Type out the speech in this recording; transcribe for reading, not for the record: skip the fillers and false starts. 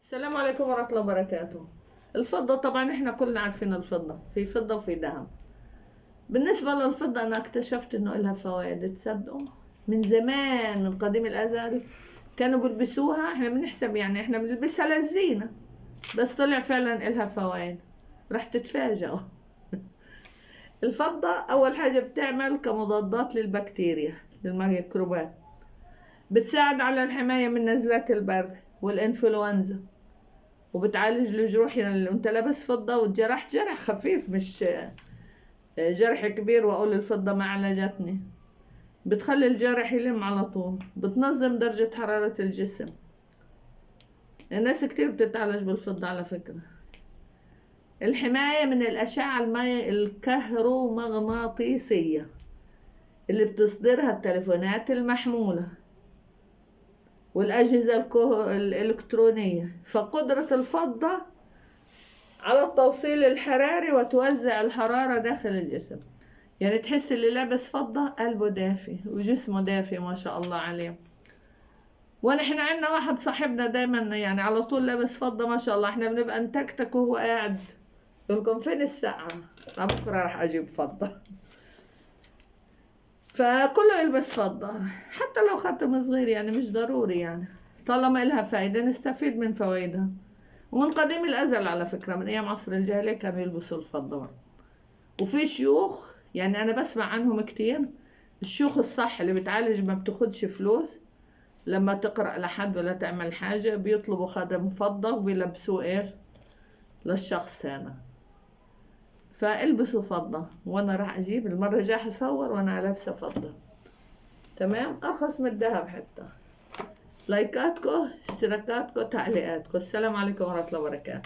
السلام عليكم ورحمة الله وبركاته. الفضة طبعا احنا كلنا عارفين الفضة، في فضة وفي ذهب. بالنسبة للفضة انا اكتشفت انه لها فوائد، تصدقوا؟ من زمان، من قديم الازل كانوا بيلبسوها، احنا بنحسب يعني احنا بنلبسها للزينة، بس طلع فعلا لها فوائد، راح تتفاجئوا. الفضة اول حاجة بتعمل كمضادات للبكتيريا، للميكروبات، بتساعد على الحماية من نزلات البرد والانفلونزا، وبتعالج الجروح. يعني لو انت لابس فضة واتجرحت جرح خفيف، مش جرح كبير واقول الفضة ما عالجتني، بتخلي الجرح يلم على طول، بتنظم درجة حرارة الجسم. الناس كتير بتتعالج بالفضة على فكرة. الحماية من الأشعة الكهرومغناطيسية اللي بتصدرها التليفونات المحمولة والأجهزة الإلكترونية، فقدرة الفضة على التوصيل الحراري وتوزع الحرارة داخل الجسم. يعني تحس اللي لابس فضة قلبه دافي وجسمه دافي ما شاء الله عليه. ونحن عندنا واحد صاحبنا دايما يعني على طول لابس فضة ما شاء الله، احنا بنبقى نتكتك وهو قاعد يقول لكم فين الساعة؟ بكرة راح اجيب فضة. فكله يلبس فضة، حتى لو خاتم صغير يعني مش ضروري، يعني طالما إلها فايدة نستفيد من فوائدها. ومن قديم الأزل على فكرة، من أيام عصر الجاهلية كانوا يلبسوا الفضة. وفي شيوخ يعني أنا بسمع عنهم كتير، الشيوخ الصح اللي بتعالج ما بتاخدش فلوس، لما تقرأ لحد ولا تعمل حاجة بيطلبوا خادم فضة وبيلبسوه إيش للشخص هذا. فالبسوا فضة، وأنا راح أجيب المرة الجاية أصور وأنا لابسة فضة، تمام؟ أرخص من الذهب حتى. لايكاتكم، اشتراكاتكم، تعليقاتكم. السلام عليكم ورحمة الله وبركاته.